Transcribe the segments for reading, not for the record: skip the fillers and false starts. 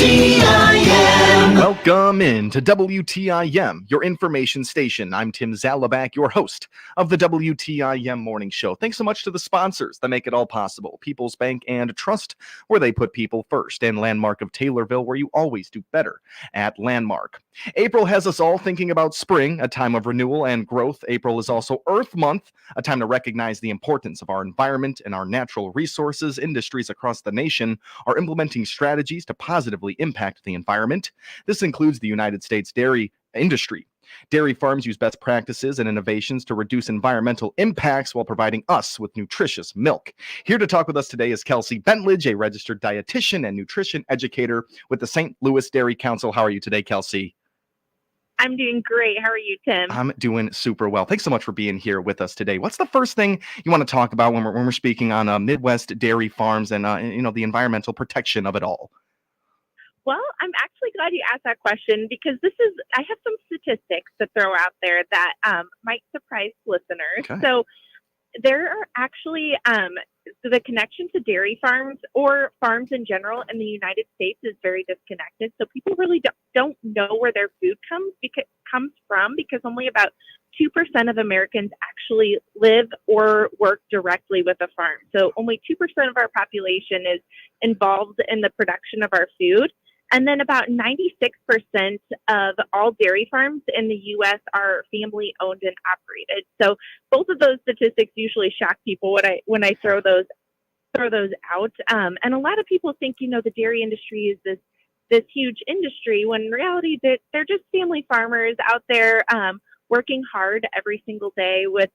WTIM. Welcome in to WTIM, your information station. I'm Tim Zalabak, your host of the WTIM Morning Show. Thanks so much to the sponsors that make it all possible. People's Bank and Trust, where they put people first, and Landmark of Taylorville, where you always do better at Landmark. April has us all thinking about spring, a time of renewal and growth. April is also Earth Month, a time to recognize the importance of our environment and our natural resources. Industries across the nation are implementing strategies to positively impact the environment. This includes the United States dairy industry. Dairy farms use best practices and innovations to reduce environmental impacts while providing us with nutritious milk. Here to talk with us today is Kelsey Bentledge, a registered dietitian and nutrition educator with the St. Louis Dairy Council. How are you today, Kelsey? I'm doing great. How are you, Tim? I'm doing super well. Thanks so much for being here with us today. What's the first thing you want to talk about when we're speaking on Midwest dairy farms and the environmental protection of it all? Well, I'm actually glad you asked that question because I have some statistics to throw out there that might surprise listeners. Okay. So there are actually the connection to dairy farms or farms in general in the United States is very disconnected. So people really don't know where their food comes from because only about 2% of Americans actually live or work directly with a farm. So only 2% of our population is involved in the production of our food. And then about 96% of all dairy farms in the U.S. are family owned and operated. So both of those statistics usually shock people when I throw those out. And a lot of people think, the dairy industry is this huge industry when in reality they're just family farmers out there working hard every single day with,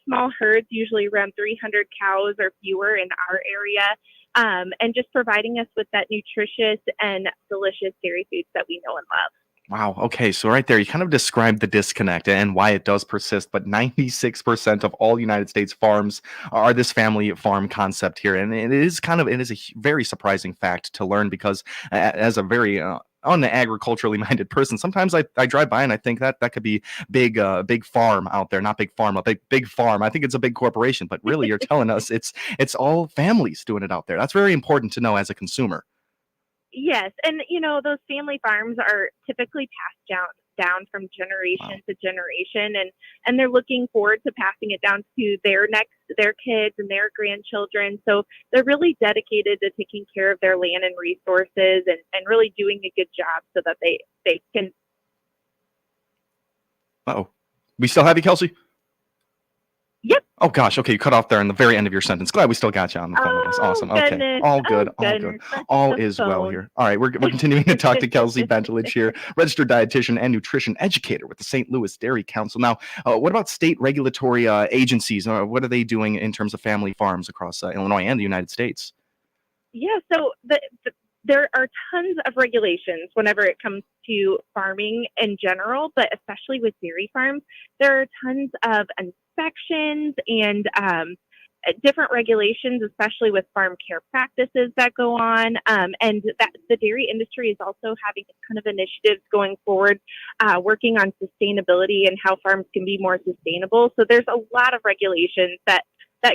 small herds, usually around 300 cows or fewer in our area. And just providing us with that nutritious and delicious dairy foods that we know and love. Wow. Okay. So right there, you kind of described the disconnect and why it does persist. But 96% of all United States farms are this family farm concept here. And it is a very surprising fact to learn because as a very on the agriculturally minded person, sometimes I drive by and I think that could be big farm out there, not big farm, a big farm. I think it's a big corporation, but really you're telling us it's all families doing it out there. That's very important to know as a consumer. Yes. And, those family farms are typically passed down from generation to generation. And they're looking forward to passing it down to their kids and their grandchildren. So they're really dedicated to taking care of their land and resources and really doing a good job so that they can. Uh-oh. We still have you, Kelsey? Yep. Oh gosh, okay, you cut off there in the very end of your sentence. Glad we still got you on the phone with us. Awesome. Okay. Goodness. All good. Oh, All good. All is well here. All right, we're continuing to talk to Kelsey Bentledge here, registered dietitian and nutrition educator with the St. Louis Dairy Council. Now, what about state regulatory agencies? What are they doing in terms of family farms across Illinois and the United States? Yeah, so there are tons of regulations whenever it comes to farming in general, but especially with dairy farms, there are tons of inspections and different regulations, especially with farm care practices that go on. And that the dairy industry is also having a ton of initiatives going forward, working on sustainability and how farms can be more sustainable. So there's a lot of regulations that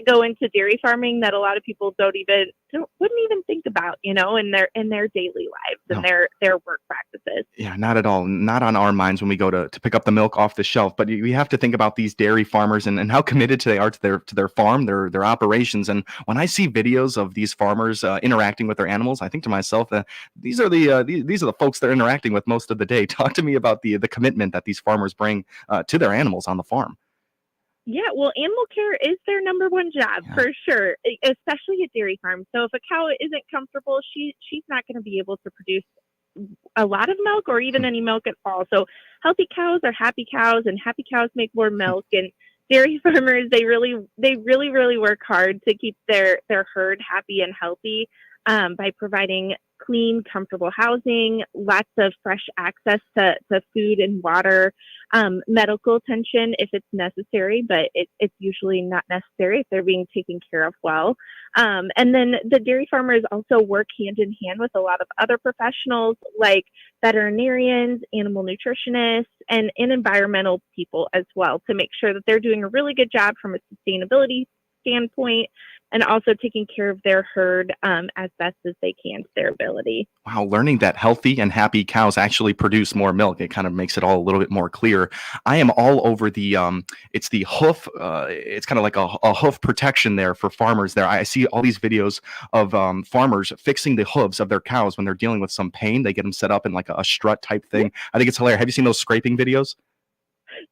go into dairy farming that a lot of people wouldn't even think about, in their daily lives and their work practices. Yeah, not at all. Not on our minds when we go to pick up the milk off the shelf. But we have to think about these dairy farmers and how committed they are to their farm, their operations. And when I see videos of these farmers interacting with their animals, I think to myself that these are the folks they're interacting with most of the day. Talk to me about the commitment that these farmers bring to their animals on the farm. Yeah, well, animal care is their number one job for sure, especially at dairy farms. So if a cow isn't comfortable, she's not going to be able to produce a lot of milk or even any milk at all. So healthy cows are happy cows, and happy cows make more milk. And dairy farmers, they really work hard to keep their herd happy and healthy by providing clean, comfortable housing, lots of fresh access to food and water, medical attention if it's necessary, but it's usually not necessary if they're being taken care of well. And then the dairy farmers also work hand in hand with a lot of other professionals like veterinarians, animal nutritionists, and environmental people as well to make sure that they're doing a really good job from a sustainability standpoint and also taking care of their herd as best as they can to their ability. Wow, learning that healthy and happy cows actually produce more milk, it kind of makes it all a little bit more clear. I am all over the it's the hoof, it's kind of like a hoof protection there for farmers there. I see all these videos of farmers fixing the hooves of their cows when they're dealing with some pain. They get them set up in like a strut type thing. I think it's hilarious. Have you seen those scraping videos?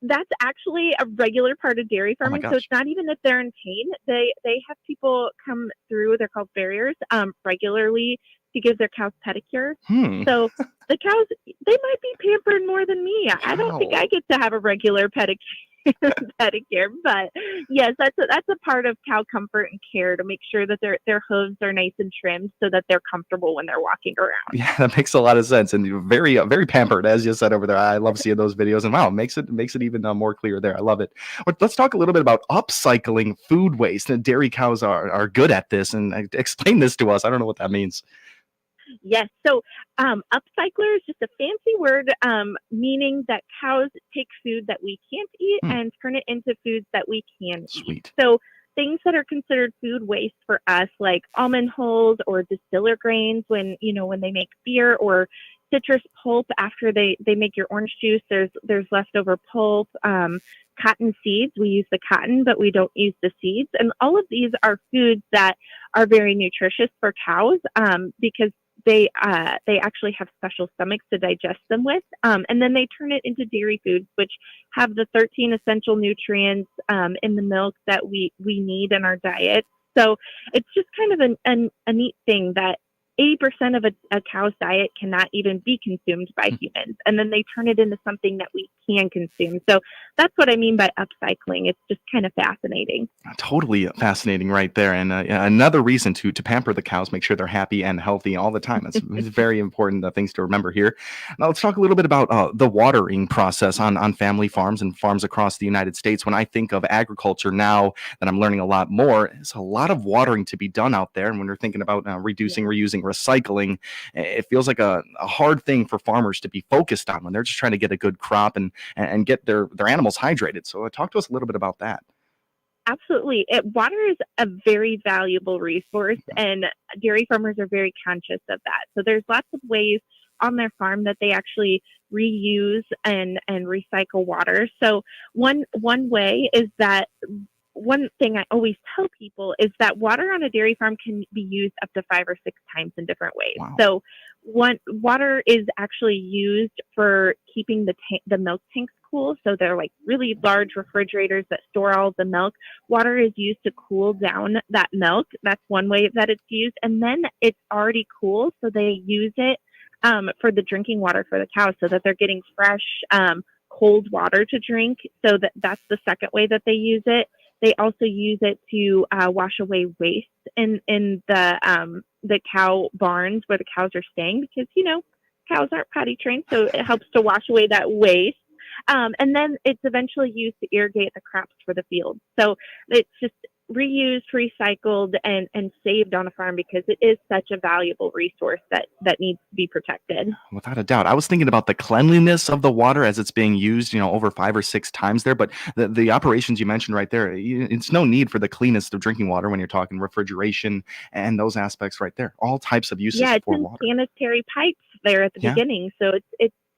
That's actually a regular part of dairy Oh my farming. So it's gosh. not even if they're in pain. They have people come through. They're called farriers regularly to give their cows pedicures. Hmm. So the cows, they might be pampered more than me. I don't think I Wow. get to have a regular pedicure. Pedicure, but yes, that's a part of cow comfort and care to make sure that their hooves are nice and trimmed so that they're comfortable when they're walking around. Yeah, that makes a lot of sense, and you're very, very pampered, as you said over there. I love seeing those videos, and wow, makes it even more clear there. I love it. But let's talk a little bit about upcycling food waste. And dairy cows are good at this, and explain this to us. I don't know what that means. Yes. So, upcycler is just a fancy word meaning that cows take food that we can't eat Hmm, and turn it into foods that we can eat. sweet. So, things that are considered food waste for us, like almond hulls or distiller grains, when they make beer, or citrus pulp after they make your orange juice, there's leftover pulp. Cotton seeds, we use the cotton, but we don't use the seeds. And all of these are foods that are very nutritious for cows because they actually have special stomachs to digest them with, and then they turn it into dairy foods, which have the 13 essential nutrients in the milk that we need in our diet. So it's just kind of a neat thing that 80% of a cow's diet cannot even be consumed by humans, and then they turn it into something that we can consume. So that's what I mean by upcycling. It's just kind of fascinating. Totally fascinating right there, and yeah, another reason to pamper the cows, make sure they're happy and healthy all the time. It's very important things to remember here. Now let's talk a little bit about the watering process on family farms and farms across the United States. When I think of agriculture now that I'm learning a lot more, there's a lot of watering to be done out there. And when we're thinking about reducing, Yeah. reusing, recycling, it feels like a hard thing for farmers to be focused on when they're just trying to get a good crop and get their animals hydrated. So talk to us a little bit about that. Absolutely. Water is a very valuable resource, and dairy farmers are very conscious of that. So there's lots of ways on their farm that they actually reuse and recycle water. So one way is that one thing I always tell people is that water on a dairy farm can be used up to 5 or 6 times in different ways. Wow. So one water is actually used for keeping the milk tanks cool. So they're like really large refrigerators that store all the milk. Water is used to cool down that milk. That's one way that it's used. And then it's already cool, so they use it for the drinking water for the cows, so that they're getting fresh, cold water to drink. So that's the second way that they use it. They also use it to wash away waste in the cow barns where the cows are staying, because cows aren't potty trained, so it helps to wash away that waste. And then it's eventually used to irrigate the crops for the field. So it's just reused, recycled, and saved on a farm, because it is such a valuable resource that needs to be protected. Without a doubt. I was thinking about the cleanliness of the water as it's being used, over 5 or 6 times there. But the operations you mentioned right there, it's no need for the cleanest of drinking water when you're talking refrigeration and those aspects right there. All types of uses Yeah, it's for in water. sanitary pipes there at the Yeah. beginning, so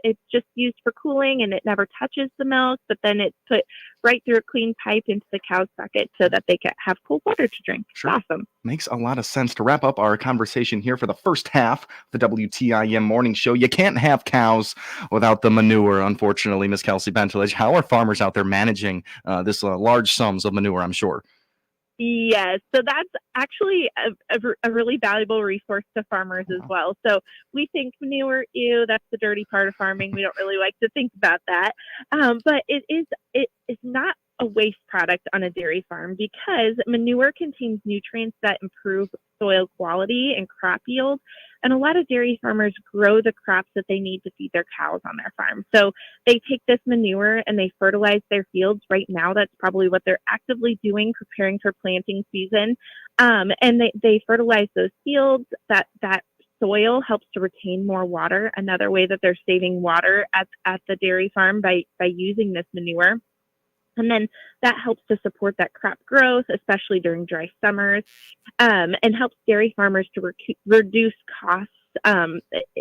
it's just used for cooling, and it never touches the milk. But then it's put right through a clean pipe into the cow's bucket so that they can have cold water to drink. It's Sure. awesome. Makes a lot of sense. To wrap up our conversation here for the first half of the WTIM morning show, you can't have cows without the manure, unfortunately, Miss Kelsey Benteledge. How are farmers out there managing this large sums of manure, I'm sure? Yes, so that's actually a really valuable resource to farmers as Wow. well. So we think manure, ew, that's the dirty part of farming. We don't really like to think about that, but it is not a waste product on a dairy farm, because manure contains nutrients that improve soil quality and crop yield. And a lot of dairy farmers grow the crops that they need to feed their cows on their farm. So they take this manure and they fertilize their fields. Right now, that's probably what they're actively doing, preparing for planting season. And they fertilize those fields. That soil helps to retain more water. Another way that they're saving water at the dairy farm by using this manure. And then that helps to support that crop growth, especially during dry summers, and helps dairy farmers to reduce costs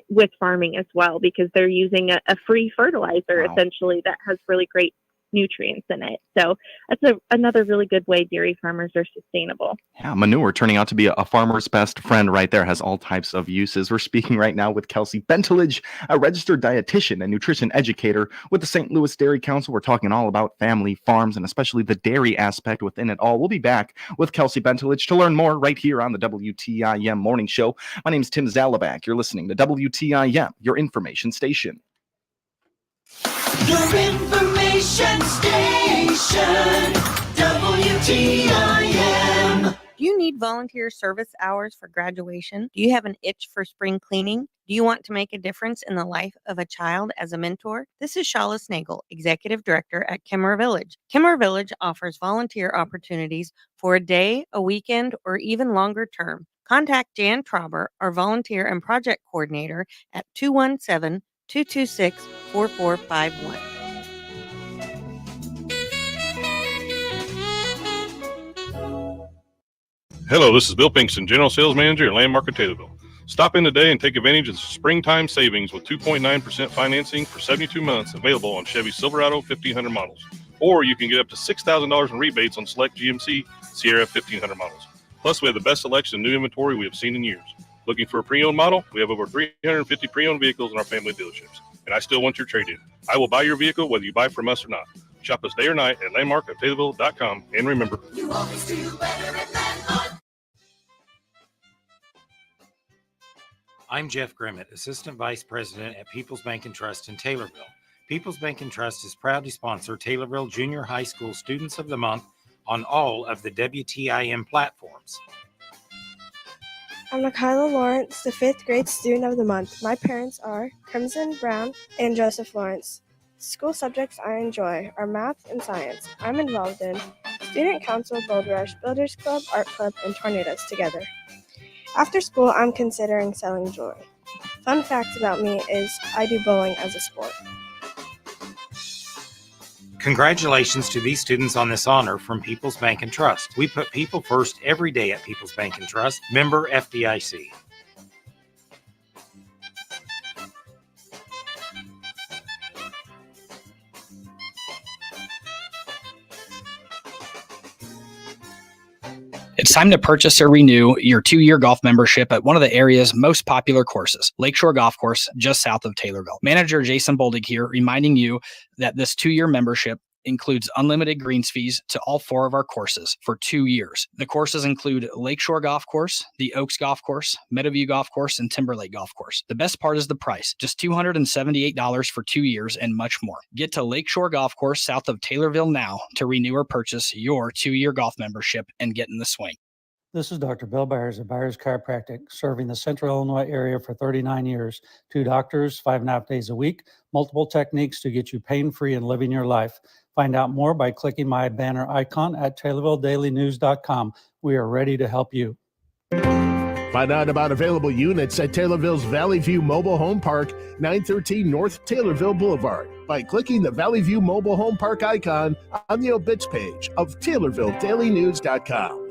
with farming as well, because they're using a free fertilizer essentially that has really great nutrients in it. So that's another really good way dairy farmers are sustainable. Yeah, manure turning out to be a farmer's best friend right there, has all types of uses. We're speaking right now with Kelsey Benteledge, a registered dietitian and nutrition educator with the St. Louis Dairy Council. We're talking all about family farms and especially the dairy aspect within it all. We'll be back with Kelsey Benteledge to learn more right here on the WTIM Morning Show. My name's Tim Zalabak. You're listening to WTIM, your information station. Your information station, WTIM. Do you need volunteer service hours for graduation? Do you have an itch for spring cleaning? Do you want to make a difference in the life of a child as a mentor? This is Shala Snagel, Executive Director at Kimmer Village. Kimmer Village offers volunteer opportunities for a day, a weekend, or even longer term. Contact Jan Trauber, our volunteer and project coordinator, at 217-226-4451. Hello, this is Bill Pinkston, General Sales Manager at Landmark of Taylorville. Stop in today and take advantage of the springtime savings with 2.9% financing for 72 months available on Chevy Silverado 1500 models. Or you can get up to $6,000 in rebates on select GMC Sierra 1500 models. Plus, we have the best selection of new inventory we have seen in years. Looking for a pre-owned model? We have over 350 pre-owned vehicles in our family dealerships. And I still want your trade-in. I will buy your vehicle whether you buy from us or not. Shop us day or night at landmarkoftaylorville.com. And remember, You always do better at Landmark. I'm Jeff Grimmett, Assistant Vice President at People's Bank and Trust in Taylorville. People's Bank and Trust is proud to sponsor Taylorville Junior High School Students of the Month on all of the WTIM platforms. I'm Nakayla Lawrence, the 5th grade student of the month. My parents are Crimson Brown and Joseph Lawrence. School subjects I enjoy are math and science. I'm involved in Student Council, Gold Rush, Builders Club, Art Club, and Tornadoes Together. After school, I'm considering selling jewelry. Fun fact about me is I do bowling as a sport. Congratulations to these students on this honor from People's Bank and Trust. We put people first every day at People's Bank and Trust. Member FDIC. It's time to purchase or renew your 2-year golf membership at one of the area's most popular courses, Lakeshore Golf Course, just south of Taylorville. Manager Jason Boldig here, reminding you that this 2-year membership includes unlimited greens fees to all 4 of our courses for 2 years. The courses include Lakeshore Golf Course, the Oaks Golf Course, Meadowview Golf Course, and Timberlake Golf Course. The best part is the price, just $278 for 2 years and much more. Get to Lakeshore Golf Course south of Taylorville now to renew or purchase your 2-year golf membership and get in the swing. This is Dr. Bill Byers of Byers Chiropractic, serving the Central Illinois area for 39 years. 2 doctors, 5.5 days a week, multiple techniques to get you pain-free and living your life. Find out more by clicking my banner icon at TaylorvilleDailyNews.com. We are ready to help you. Find out about available units at Taylorville's Valley View Mobile Home Park, 913 North Taylorville Boulevard, by clicking the Valley View Mobile Home Park icon on the obits page of TaylorvilleDailyNews.com.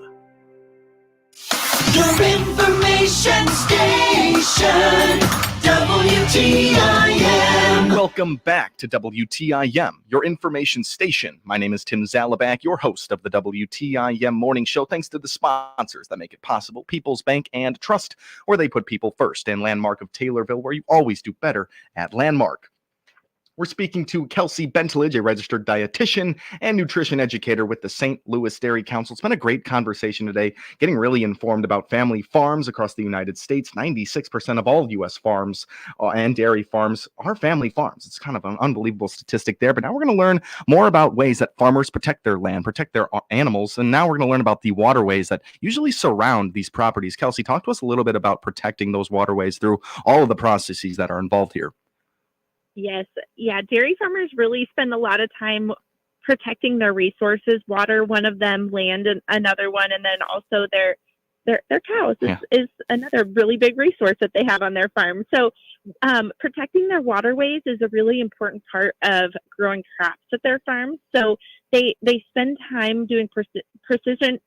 Your information station, WTIM. Welcome back to WTIM, your information station. My name is Tim Zalabak, your host of the WTIM Morning Show. Thanks to the sponsors that make it possible, People's Bank and Trust, where they put people first, and Landmark of Taylorville, where you always do better at Landmark. We're speaking to Kelsey Benteledge, a registered dietitian and nutrition educator with the St. Louis Dairy Council. It's been a great conversation today, getting really informed about family farms across the United States. 96% of all U.S. farms and dairy farms are family farms. It's kind of an unbelievable statistic there. But now we're going to learn more about ways that farmers protect their land, protect their animals. And now we're going to learn about the waterways that usually surround these properties. Kelsey, talk to us a little bit about protecting those waterways through all of the processes that are involved here. Yes. Yeah. Dairy farmers really spend a lot of time protecting their resources, water, one of them, land, and another one, and then also their cows is another really big resource that they have on their farm. So protecting their waterways is a really important part of growing crops at their farm. So they spend time doing precision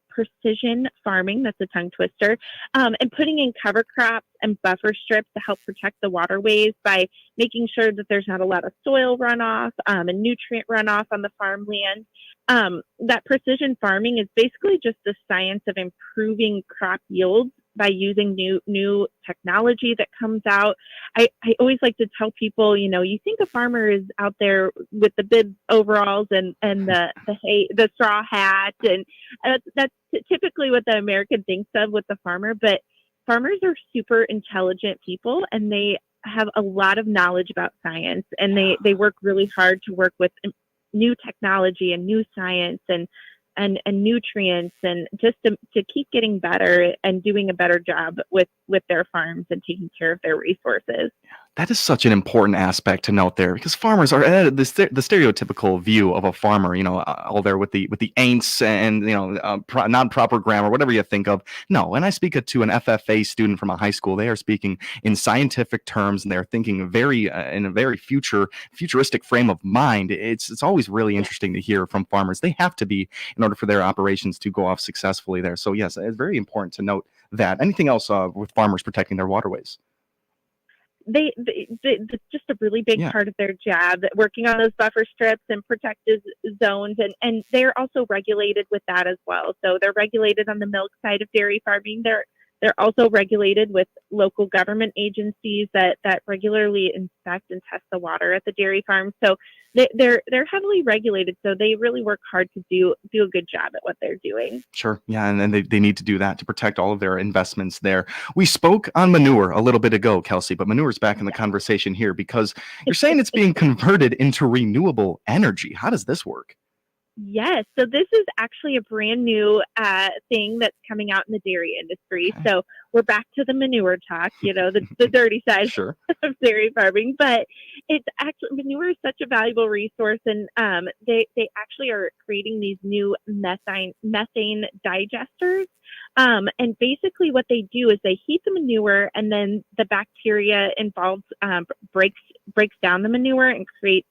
farming. That's a tongue twister. And putting in cover crops and buffer strips to help protect the waterways by making sure that there's not a lot of soil runoff and nutrient runoff on the farmland. That precision farming is basically just the science of improving crop yields by using new technology that comes out. I always like to tell people, you think a farmer is out there with the bib overalls and the straw hat, and that's typically what the American thinks of with the farmer. But farmers are super intelligent people, and they have a lot of knowledge about science, and they work really hard to work with new technology and new science and nutrients, and just to keep getting better and doing a better job with their farms and taking care of their resources. That is such an important aspect to note there, because farmers are the stereotypical view of a farmer, all there with the ain'ts and non-proper grammar, whatever you think of. No, and I speak to an FFA student from a high school. They are speaking in scientific terms, and they're thinking in a very futuristic frame of mind. It's always really interesting to hear from farmers. They have to be in order for their operations to go off successfully there. So yes, it's very important to note that. Anything else with farmers protecting their waterways? They that's just a really big part of their job, working on those buffer strips and protected zones, and they're also regulated with that as well. So they're regulated on the milk side of dairy farming. They're also regulated with local government agencies that regularly inspect and test the water at the dairy farm. So they're heavily regulated. So they really work hard to do a good job at what they're doing. Sure. Yeah. And then they need to do that to protect all of their investments there. We spoke on manure a little bit ago, Kelsey, but manure is back in the conversation here because you're saying it's being converted into renewable energy. How does this work? Yes. So this is actually a brand new thing that's coming out in the dairy industry. Okay. So we're back to the manure talk, the dirty side sure. of dairy farming. But it's actually, manure is such a valuable resource. And they actually are creating these new methane digesters. And basically what they do is they heat the manure, and then the bacteria involved breaks down the manure and creates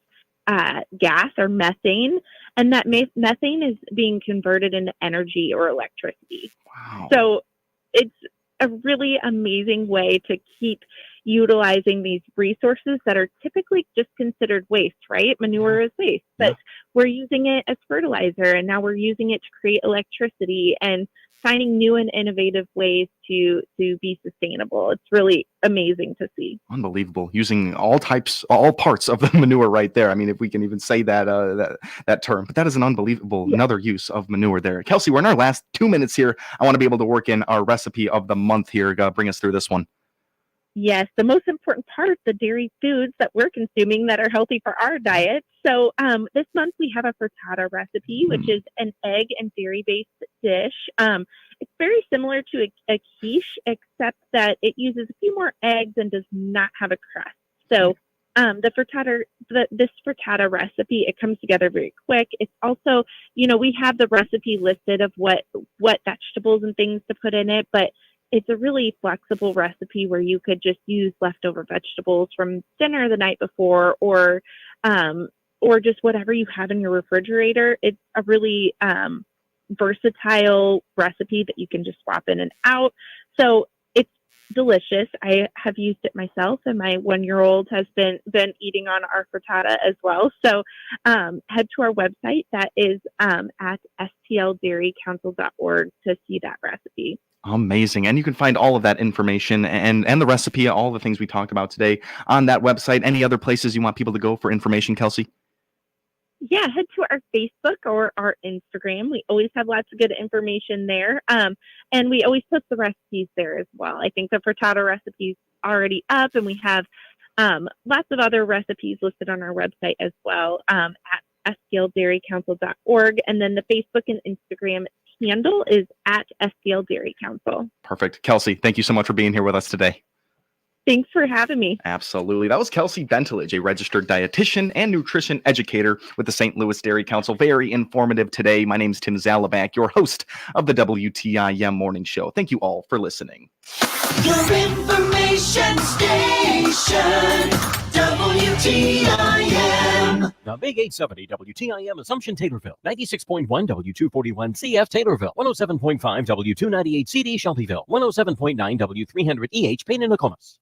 gas or methane, and that methane is being converted into energy or electricity. Wow. So it's a really amazing way to keep utilizing these resources that are typically just considered waste, right? Manure is waste, but we're using it as fertilizer, and now we're using it to create electricity and finding new and innovative ways to be sustainable. It's really amazing to see. Unbelievable. Using all parts of the manure right there. I mean, if we can even say that term, but that is an unbelievable another use of manure there. Kelsey, we're in our last 2 minutes here. I want to be able to work in our recipe of the month here. Bring us through this one. Yes, the most important part, the dairy foods that we're consuming that are healthy for our diet. So this month we have a frittata recipe, which is an egg and dairy-based dish. It's very similar to a quiche, except that it uses a few more eggs and does not have a crust. So this frittata recipe, it comes together very quick. It's also, we have the recipe listed of what vegetables and things to put in it, but it's a really flexible recipe where you could just use leftover vegetables from dinner the night before, or just whatever you have in your refrigerator. It's a really versatile recipe that you can just swap in and out. So it's delicious. I have used it myself, and my 1-year-old has been eating on our frittata as well. So head to our website, that is at stldairycouncil.org, to see that recipe. Amazing. And you can find all of that information and the recipe, all the things we talked about today on that website. Any other places you want people to go for information, Kelsey? Yeah, head to our Facebook or our Instagram. We always have lots of good information there. And we always post the recipes there as well. I think the frittata recipe is already up, and we have lots of other recipes listed on our website as well, at stldairycouncil.org. And then the Facebook and Instagram handle is at STL Dairy Council. Perfect. Kelsey, thank you so much for being here with us today. Thanks for having me. Absolutely. That was Kelsey Benteledge, a registered dietitian and nutrition educator with the St. Louis Dairy Council. Very informative today. My name's Tim Zalabak, your host of the WTIM Morning Show. Thank you all for listening. Your information station, WTIM. The Big 870 WTIM Assumption Taylorville, 96.1 W241 CF Taylorville, 107.5 W298 CD Shelbyville, 107.9 W300 EH Payne and Nokomis.